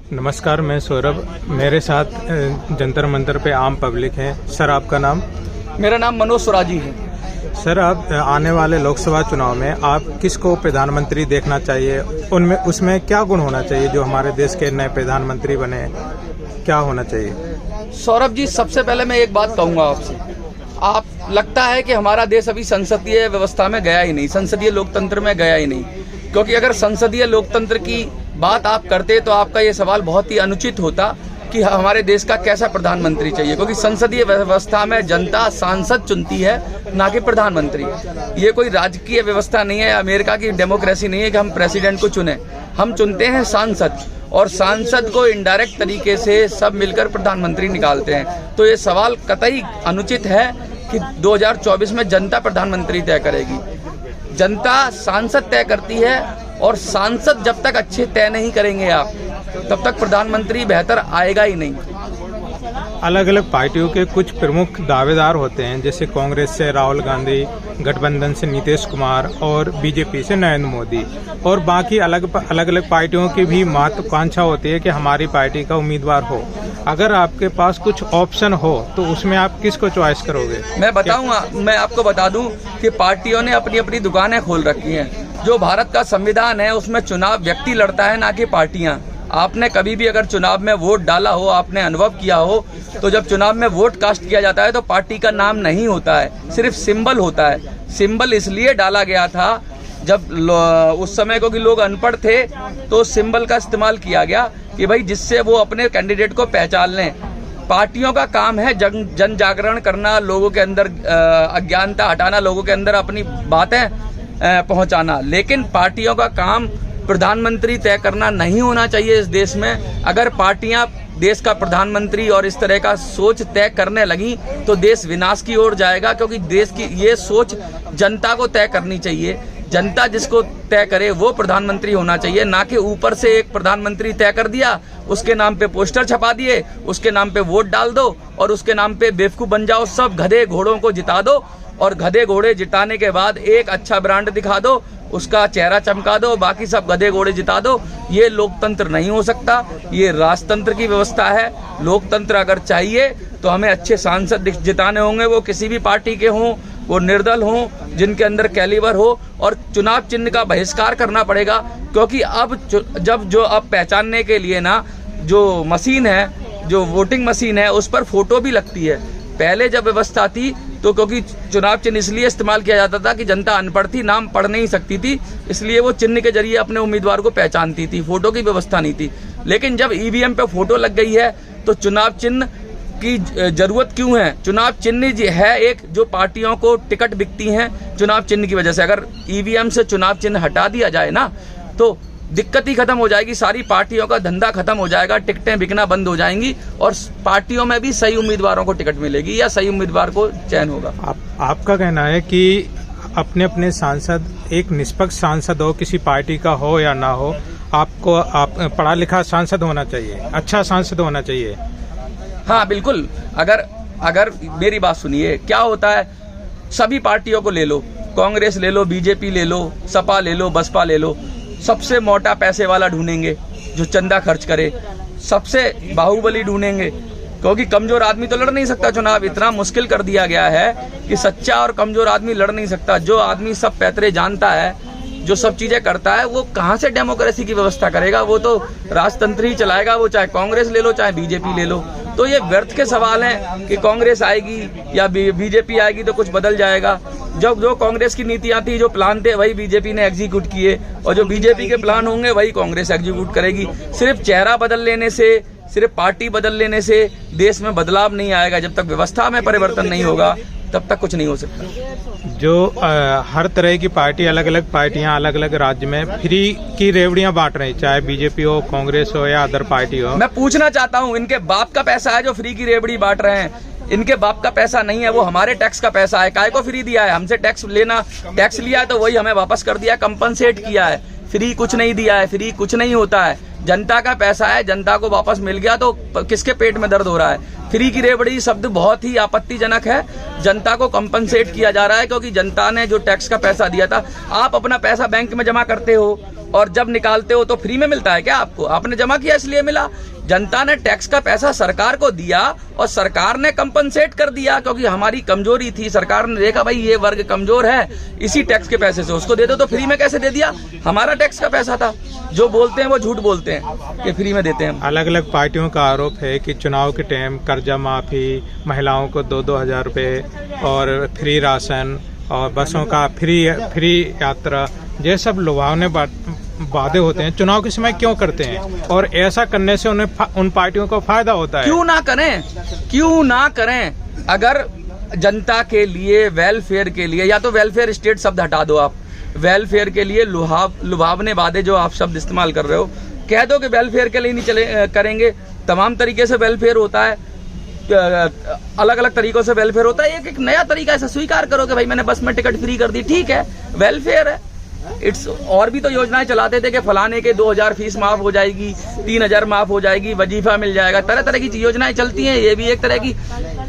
नमस्कार, मैं सौरभ। मेरे साथ जंतर मंतर पे आम पब्लिक है। सर, आपका नाम? मेरा नाम मनोज स्वराजी है। सर, आप आने वाले लोकसभा चुनाव में आप किसको प्रधानमंत्री देखना चाहिए? उसमें क्या गुण होना चाहिए जो हमारे देश के नए प्रधानमंत्री बने? क्या होना चाहिए? सौरभ जी, सबसे पहले मैं एक बात कहूंगा आपसे। आप लगता है कि हमारा देश अभी संसदीय व्यवस्था में गया ही नहीं, संसदीय लोकतंत्र में गया ही नहीं, क्योंकि अगर संसदीय लोकतंत्र की बात आप करते तो आपका ये सवाल बहुत ही अनुचित होता कि हमारे देश का कैसा प्रधानमंत्री चाहिए, क्योंकि संसदीय व्यवस्था में जनता सांसद चुनती है, ना कि प्रधानमंत्री। ये कोई राजकीय व्यवस्था नहीं है, अमेरिका की डेमोक्रेसी नहीं है कि हम प्रेसिडेंट को चुने। हम चुनते हैं सांसद, और सांसद को इनडायरेक्ट तरीके से सब मिलकर प्रधानमंत्री निकालते हैं। तो ये सवाल कतई अनुचित है कि 2024 में जनता प्रधानमंत्री तय करेगी। जनता सांसद तय करती है, और सांसद जब तक अच्छे तय नहीं करेंगे आप, तब तक प्रधानमंत्री बेहतर आएगा ही नहीं। अलग अलग पार्टियों के कुछ प्रमुख दावेदार होते हैं, जैसे कांग्रेस से राहुल गांधी, गठबंधन से नीतीश कुमार और बीजेपी से नरेंद्र मोदी, और बाकी अलग अलग पार्टियों की भी महत्वाकांक्षा होती है कि हमारी पार्टी का उम्मीदवार हो। अगर आपके पास कुछ ऑप्शन हो तो उसमें आप किसको चॉइस करोगे? मैं बताऊंगा, मैं आपको बता दूं कि पार्टियों ने अपनी अपनी दुकानें खोल रखी हैं। जो भारत का संविधान है उसमें चुनाव व्यक्ति लड़ता है, ना कि पार्टियां। आपने कभी भी अगर चुनाव में वोट डाला हो, आपने अनुभव किया हो, तो जब चुनाव में वोट कास्ट किया जाता है तो पार्टी का नाम नहीं होता है, सिर्फ सिंबल होता है। सिंबल इसलिए डाला गया था जब उस समय को कि लोग अनपढ़ थे, तो सिंबल का इस्तेमाल किया गया कि भाई जिससे वो अपने कैंडिडेट को पहचान लें। पार्टियों का काम है जन जागरण करना, लोगों के अंदर अज्ञानता हटाना, लोगों के अंदर अपनी बातें पहुंचाना, लेकिन पार्टियों का काम प्रधानमंत्री तय करना नहीं होना चाहिए इस देश में। अगर पार्टियां देश का प्रधानमंत्री और इस तरह का सोच तय करने लगी तो देश विनाश की ओर जाएगा, क्योंकि देश की ये सोच जनता को तय करनी चाहिए। जनता जिसको तय करे वो प्रधानमंत्री होना चाहिए, ना कि ऊपर से एक प्रधानमंत्री तय कर दिया, उसके नाम पे पोस्टर छपा दिए, उसके नाम पे वोट डाल दो और उसके नाम पे बेवकूफ बन जाओ। सब गधे घोड़ों को जिता दो, और गधे घोड़े जिताने के बाद एक अच्छा ब्रांड दिखा दो, उसका चेहरा चमका दो, बाकी सब गधे घोड़े जिता दो। ये लोकतंत्र नहीं हो सकता, ये राजतंत्र की व्यवस्था है। लोकतंत्र अगर चाहिए तो हमें अच्छे सांसद जिताने होंगे, वो किसी भी पार्टी के हों, वो निर्दल हों, जिनके अंदर कैलिबर हो, और चुनाव चिन्ह का बहिष्कार करना पड़ेगा। क्योंकि अब अब पहचानने के लिए ना जो मशीन है, जो वोटिंग मशीन है, उस पर फोटो भी लगती है। पहले जब व्यवस्था थी तो क्योंकि चुनाव चिन्ह इसलिए इस्तेमाल किया जाता था कि जनता अनपढ़ थी, नाम पढ़ नहीं सकती थी, इसलिए वो चिन्ह के जरिए अपने उम्मीदवार को पहचानती थी, फोटो की व्यवस्था नहीं थी। लेकिन जब ईवीएम पे फोटो लग गई है तो चुनाव चिन्ह की जरूरत क्यों है? चुनाव चिन्ह है एक जो पार्टियों को टिकट बिकती हैं चुनाव चिन्ह की वजह से। अगर ईवीएम से चुनाव चिन्ह हटा दिया जाए ना तो दिक्कत ही खत्म हो जाएगी, सारी पार्टियों का धंधा खत्म हो जाएगा, टिकटें बिकना बंद हो जाएंगी, और पार्टियों में भी सही उम्मीदवारों को टिकट मिलेगी या सही उम्मीदवार को चयन होगा। आपका कहना है कि अपने अपने सांसद, एक निष्पक्ष सांसद हो, किसी पार्टी का हो या ना हो, आपको पढ़ा लिखा सांसद होना चाहिए, अच्छा सांसद होना चाहिए। हाँ बिल्कुल। अगर मेरी बात सुनिए, क्या होता है, सभी पार्टियों को ले लो, कांग्रेस ले लो, बीजेपी ले लो, सपा ले लो, बसपा ले लो, सबसे मोटा पैसे वाला ढूंढेंगे जो चंदा खर्च करे, सबसे बाहुबली ढूंढेंगे, क्योंकि कमजोर आदमी तो लड़ नहीं सकता चुनाव। इतना मुश्किल कर दिया गया है कि सच्चा और कमजोर आदमी लड़ नहीं सकता। जो आदमी सब पैतरे जानता है, जो सब चीजें करता है, वो कहाँ से डेमोक्रेसी की व्यवस्था करेगा? वो तो राजतंत्र ही चलाएगा, वो चाहे कांग्रेस ले लो चाहे बीजेपी ले लो। तो ये व्यर्थ के सवाल हैं कि कांग्रेस आएगी या बीजेपी आएगी तो कुछ बदल जाएगा। जब जो कांग्रेस की नीतियां थी, जो प्लान थे, वही बीजेपी ने एग्जीक्यूट किए, और जो बीजेपी के प्लान होंगे वही कांग्रेस एग्जीक्यूट करेगी। सिर्फ चेहरा बदल लेने से, सिर्फ पार्टी बदल लेने से देश में बदलाव नहीं आएगा। जब तक व्यवस्था में परिवर्तन नहीं होगा तब तक कुछ नहीं हो सकता। जो हर तरह की पार्टी, अलग अलग पार्टियां अलग अलग राज्य में फ्री की रेवड़ियां बांट रही, चाहे बीजेपी हो, कांग्रेस हो या अदर पार्टी हो। मैं पूछना चाहता हूं, इनके बाप का पैसा है जो फ्री की रेवड़ी बांट रहे हैं? इनके बाप का पैसा नहीं है, वो हमारे टैक्स का पैसा है। काय को फ्री दिया है? हमसे टैक्स लिया है तो वही हमें वापस कर दिया, कंपनसेट किया है। फ्री कुछ नहीं दिया है, फ्री कुछ नहीं होता है। जनता का पैसा है, जनता को वापस मिल गया तो किसके पेट में दर्द हो रहा है। फ्री की रेवड़ी शब्द बहुत ही आपत्तिजनक है। जनता को कंपनसेट किया जा रहा है क्योंकि जनता ने जो टैक्स का पैसा दिया था, आप अपना पैसा बैंक में जमा करते हो और जब निकालते हो तो फ्री में मिलता है क्या आपको? आपने जमा किया इसलिए मिला। जनता ने टैक्स का पैसा सरकार को दिया और सरकार ने कंपनसेट कर दिया क्योंकि हमारी कमजोरी थी। सरकार ने देखा भाई ये वर्ग कमजोर है, इसी टैक्स के पैसे से उसको दे दो, तो फ्री में कैसे दे दिया? हमारा टैक्स का पैसा था। जो बोलते हैं वो झूठ बोलते हैं कि फ्री में देते हैं। अलग अलग पार्टियों का आरोप है कि चुनाव के टाइम कर्जा माफी, महिलाओं को 2-2 हजार रुपये और फ्री राशन और बसों का फ्री यात्रा, ये सब लुभावने वादे होते हैं। चुनाव के समय क्यों करते हैं और ऐसा करने से उन पार्टियों को फायदा होता है? क्यों ना करें, क्यों ना करें? अगर जनता के लिए, वेलफेयर के लिए, या तो वेलफेयर स्टेट शब्द हटा दो आप, वेलफेयर के लिए लुभावने वादे जो आप शब्द इस्तेमाल कर रहे हो, कह दो कि वेलफेयर के लिए नहीं चले करेंगे। तमाम तरीके से वेलफेयर होता है, अलग अलग तरीकों से वेलफेयर होता है। एक नया तरीका ऐसा स्वीकार करो कि भाई मैंने बस में टिकट फ्री कर दी, ठीक है, वेलफेयर है। और भी तो योजनाएं चलाते थे कि फलाने के 2000 फीस माफ हो जाएगी, 3000 माफ हो जाएगी, वजीफा मिल जाएगा, तरह तरह की योजनाएं चलती हैं। ये भी एक तरह की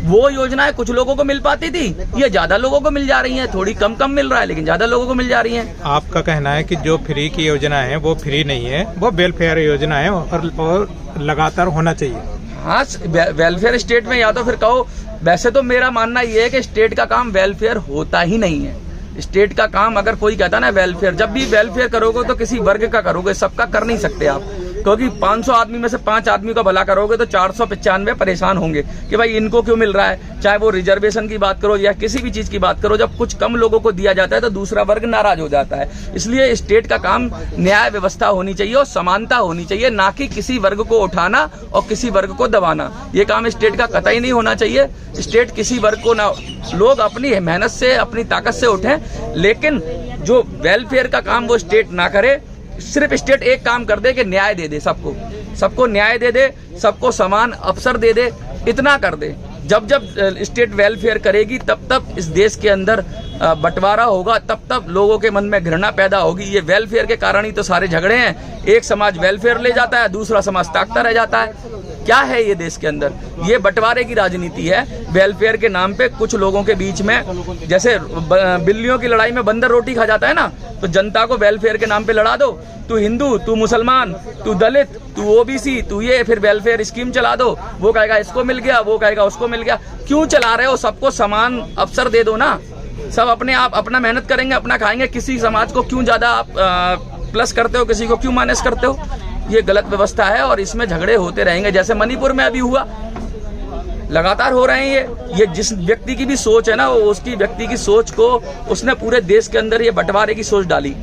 वो योजनाएं कुछ लोगों को मिल पाती थी, ये ज्यादा लोगों को मिल जा रही हैं। थोड़ी कम मिल रहा है लेकिन ज्यादा लोगों को मिल जा रही हैं। आपका कहना है कि जो फ्री की योजना है वो फ्री नहीं है, वो वेलफेयर योजना है और लगातार होना चाहिए। हाँ, वेलफेयर स्टेट में, या तो फिर कहो, वैसे तो मेरा मानना ये है कि स्टेट का काम वेलफेयर होता ही नहीं है। स्टेट का काम, अगर कोई कहता ना वेलफेयर, जब भी वेलफेयर करोगे तो किसी वर्ग का करोगे, सबका कर नहीं सकते आप, क्योंकि 500 आदमी में से 5 आदमी का भला करोगे तो 495 परेशान होंगे कि भाई इनको क्यों मिल रहा है। चाहे वो रिजर्वेशन की बात करो या किसी भी चीज की बात करो, जब कुछ कम लोगों को दिया जाता है तो दूसरा वर्ग नाराज हो जाता है। इसलिए स्टेट का काम न्याय व्यवस्था होनी चाहिए और समानता होनी चाहिए, ना कि किसी वर्ग को उठाना और किसी वर्ग को दबाना। ये काम स्टेट का कतई नहीं होना चाहिए। स्टेट किसी वर्ग को ना, लोग अपनी मेहनत से, अपनी ताकत से उठें, लेकिन जो वेलफेयर का काम वो स्टेट ना करे। सिर्फ स्टेट एक काम कर दे कि न्याय दे दे, सबको न्याय दे दे, सबको समान अवसर दे दे, इतना कर दे। जब स्टेट वेलफेयर करेगी तब इस देश के अंदर बंटवारा होगा, तब लोगों के मन में घृणा पैदा होगी। ये वेलफेयर के कारण ही तो सारे झगड़े हैं। एक समाज वेलफेयर ले जाता है, दूसरा समाज ताकता रह जाता है। क्या है ये देश के अंदर? ये बंटवारे की राजनीति है। वेलफेयर के नाम पे कुछ लोगों के बीच में, जैसे बिल्लियों की लड़ाई में बंदर रोटी खा जाता है ना, तो जनता को वेलफेयर के नाम पे लड़ा दो। तू हिंदू, तू मुसलमान, तू दलित, तू ओबीसी, तू ये, फिर वेलफेयर स्कीम चला दो। वो कहेगा इसको मिल गया, वो कहेगा उसको मिल गया। क्यों चला रहे हो? सबको समान अवसर दे दो ना। सब अपने आप अपना मेहनत करेंगे, अपना खाएंगे। किसी समाज को क्यों ज्यादा आप प्लस करते हो, किसी को क्यों माइनस करते हो? ये गलत व्यवस्था है और इसमें झगड़े होते रहेंगे। जैसे मणिपुर में अभी हुआ, लगातार हो रहे हैं। ये जिस व्यक्ति की भी सोच है ना, वो उसकी व्यक्ति की सोच को उसने पूरे देश के अंदर ये बंटवारे की सोच डाली।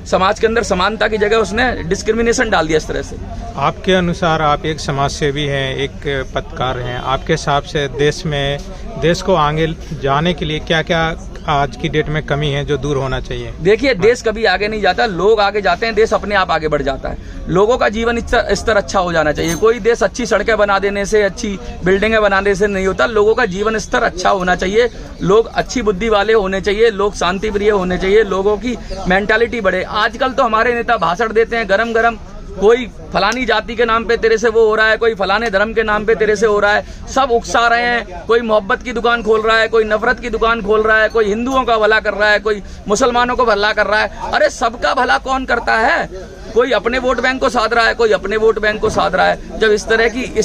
समाज के अंदर समानता की जगह उसने डिस्क्रिमिनेशन डाल दिया इस तरह से। आपके अनुसार, आप एक समाज सेवी हैं, एक पत्रकार हैं, आपके हिसाब से देश को आगे जाने के लिए क्या क्या आज की डेट में कमी है जो दूर होना चाहिए? देखिए, देश कभी आगे नहीं जाता, लोग आगे जाते हैं, देश अपने आप आगे बढ़ जाता है। लोगों का जीवन स्तर अच्छा हो जाना चाहिए। कोई देश अच्छी सड़कें बना देने से, अच्छी बिल्डिंगें बनाने से नहीं होता। लोगों का जीवन स्तर अच्छा होना चाहिए, लोग अच्छी बुद्धि वाले होने चाहिए, लोग शांति प्रिय होने चाहिए, लोगों की मेंटालिटी बढ़े। आजकल तो हमारे नेता भाषण देते हैं गरम गरम, कोई फलानी जाति के नाम पे तेरे से वो हो रहा है, कोई फलाने धर्म के नाम पे तेरे से हो रहा है, सब उकसा रहे हैं। कोई मोहब्बत की दुकान खोल रहा है, कोई नफरत की दुकान खोल रहा है, कोई हिंदुओं का भला कर रहा है, कोई मुसलमानों को भला कर रहा है। अरे सबका भला कौन करता है? कोई अपने वोट बैंक को साध रहा है, कोई अपने वोट बैंक को साध रहा है। जब इस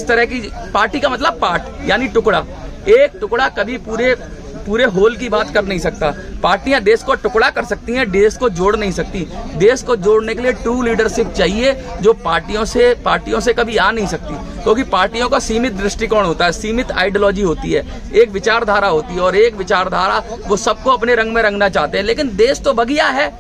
तरह की पार्टी का मतलब पार्ट यानी टुकड़ा, एक टुकड़ा कभी पूरे होल की बात कर नहीं सकता। पार्टियां देश को टुकड़ा कर सकती हैं, देश को जोड़ नहीं सकती। देश को जोड़ने के लिए ट्रू लीडरशिप चाहिए, जो पार्टियों से कभी आ नहीं सकती, क्योंकि पार्टियों का सीमित दृष्टिकोण होता है, सीमित आइडियोलॉजी होती है, एक विचारधारा होती है, और एक विचारधारा वो सबको अपने रंग में रंगना चाहते हैं। लेकिन देश तो बगिया है,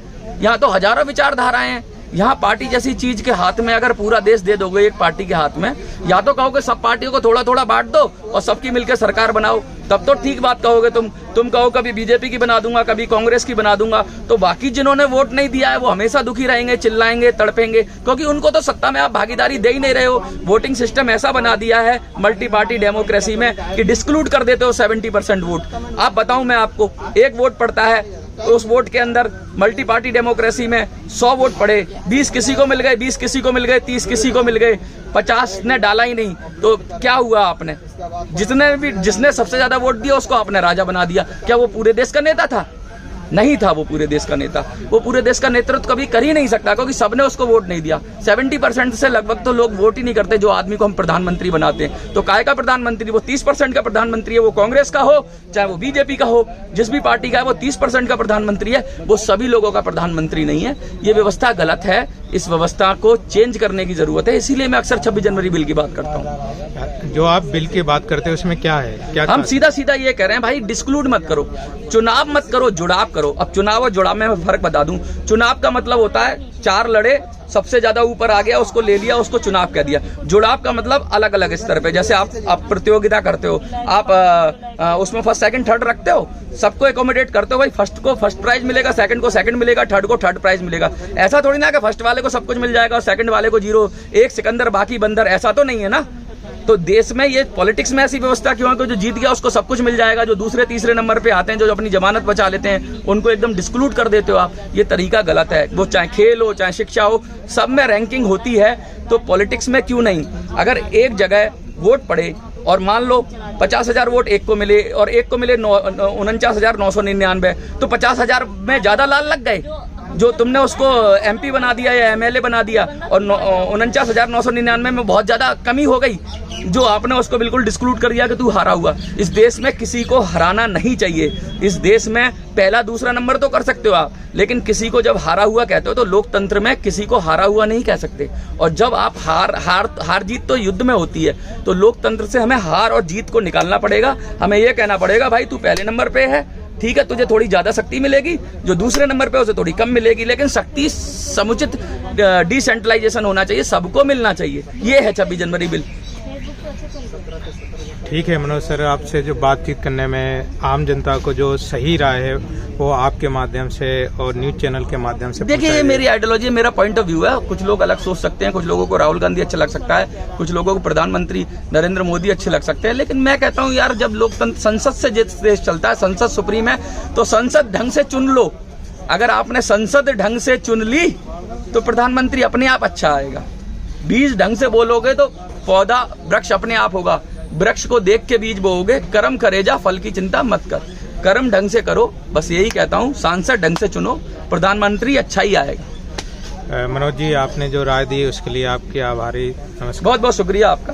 यहाँ तो हजारों विचारधाराएं हैं। यहाँ पार्टी जैसी चीज के हाथ में अगर पूरा देश दे दोगे एक पार्टी के हाथ में, या तो कहोगे सब पार्टियों को थोड़ा थोड़ा बांट दो और सबकी मिलकर सरकार बनाओ, तब तो ठीक बात कहोगे। तुम कहो कभी बीजेपी की बना दूंगा, कभी कांग्रेस की बना दूंगा, तो बाकी जिन्होंने वोट नहीं दिया है वो हमेशा दुखी रहेंगे, चिल्लाएंगे, तड़पेंगे, क्योंकि उनको तो सत्ता में आप भागीदारी दे ही नहीं रहे हो। वोटिंग सिस्टम ऐसा बना दिया है मल्टी पार्टी डेमोक्रेसी में कि डिस्क्लूड कर देते हो 70% वोट। आप बताऊं मैं आपको, एक वोट पड़ता है तो उस वोट के अंदर मल्टी पार्टी डेमोक्रेसी में 100 वोट पड़े, 20 किसी को मिल गए, 20 किसी को मिल गए, 30 किसी को मिल गए, 50 ने डाला ही नहीं, तो क्या हुआ? आपने जिसने सबसे ज्यादा वोट दिया उसको आपने राजा बना दिया। क्या वो पूरे देश का नेता था? नहीं था वो पूरे देश का नेता। वो पूरे देश का नेतृत्व कभी कर ही नहीं सकता, क्योंकि सबने उसको वोट नहीं दिया। 70% से लगभग तो लोग वोट ही नहीं करते जो आदमी को हम प्रधानमंत्री बनाते हैं। तो काय का प्रधानमंत्री? वो 30% का प्रधानमंत्री है, वो कांग्रेस का हो चाहे वो बीजेपी का हो, जिस भी पार्टी का है वो 30% का प्रधानमंत्री है, वो सभी लोगों का प्रधानमंत्री नहीं है। ये व्यवस्था गलत है, इस व्यवस्था को चेंज करने की जरूरत है। इसीलिए मैं अक्सर 26 जनवरी बिल की बात करता हूँ। जो आप बिल की बात करते हैं उसमें क्या है? क्या हम सीधा सीधा ये कह रहे हैं भाई, डिस्क्लूड मत करो, चुनाव मत करो, जुड़ाव करो। अब चुनाव और जुड़ाव में फर्क बता दूं। चुनाव का मतलब होता है 4 लड़े, सबसे ज्यादा ऊपर आ गया, उसको ले लिया, उसको चुनाव कह दिया। जुड़ाव का मतलब अलग अलग स्तर पे, जैसे आप प्रतियोगिता करते हो, आप उसमें फर्स्ट सेकंड थर्ड रखते हो, सबको एकोमोडेट करते हो। भाई फर्स्ट को फर्स्ट प्राइज मिलेगा, सेकंड को सेकंड मिलेगा, थर्ड को थर्ड प्राइज मिलेगा। ऐसा थोड़ी ना कि फर्स्ट वाले को सब कुछ मिल जाएगा और सेकंड वाले को 0, एक सिकंदर बाकी बंदर, ऐसा तो नहीं है ना। तो देश में ये पॉलिटिक्स में ऐसी व्यवस्था क्यों है कि जो जीत गया उसको सब कुछ मिल जाएगा, जो दूसरे तीसरे नंबर पे आते हैं, जो अपनी जमानत बचा लेते हैं, उनको एकदम डिस्क्लूड कर देते हो आप। ये तरीका गलत है। वो चाहे खेल हो चाहे शिक्षा हो, सब में रैंकिंग होती है, तो पॉलिटिक्स में क्यों नहीं? अगर एक जगह वोट पड़े और मान लो 50,000 वोट एक को मिले और एक को मिले 49,999, तो 50,000 में ज्यादा लाल लग गए। जो तुमने उसको MP बना दिया या MLA बना दिया, और 49,999 में बहुत ज्यादा कमी हो गई, जो आपने उसको बिल्कुल डिस्क्लूड कर दिया कि तू हारा हुआ। इस देश में किसी को हराना नहीं चाहिए। इस देश में पहला दूसरा नंबर तो कर सकते हो आप, लेकिन किसी को जब हारा हुआ कहते हो तो लोकतंत्र में किसी को हारा हुआ नहीं कह सकते। और जब आप हार जीत तो युद्ध में होती है, तो लोकतंत्र से हमें हार और जीत को निकालना पड़ेगा। हमें यह कहना पड़ेगा भाई तू पहले नंबर पे है, ठीक है, तुझे थोड़ी ज्यादा शक्ति मिलेगी, जो दूसरे नंबर पे उसे थोड़ी कम मिलेगी, लेकिन शक्ति समुचित डिसेंट्रलाइजेशन होना चाहिए, सबको मिलना चाहिए। ये है 26 जनवरी बिल। ठीक है मनोज सर, आपसे जो बातचीत करने में आम जनता को जो सही राय है वो आपके माध्यम से और न्यूज चैनल के माध्यम से। देखिए, ये मेरी आइडियोलॉजी, मेरा पॉइंट ऑफ व्यू है। कुछ लोग अलग सोच सकते हैं, कुछ लोगों को राहुल गांधी अच्छा लग सकता है, कुछ लोगों को प्रधानमंत्री नरेंद्र मोदी अच्छे लग सकते हैं, लेकिन मैं कहता हूँ यार, जब लोकतंत्र संसद से देश चलता है, संसद सुप्रीम है, तो संसद ढंग से चुन लो। अगर आपने संसद ढंग से चुन ली तो प्रधानमंत्री अपने आप अच्छा आएगा। बीज ढंग से बोलोगे तो पौधा वृक्ष अपने आप होगा। वृक्ष को देख के बीज बोओगे। कर्म करे जा, फल की चिंता मत कर। कर्म ढंग से करो, बस यही कहता हूँ। सांसद ढंग से चुनो, प्रधानमंत्री अच्छा ही आएगा। मनोज जी, आपने जो राय दी उसके लिए आपके आभारी। नमस्कार। बहुत बहुत शुक्रिया आपका।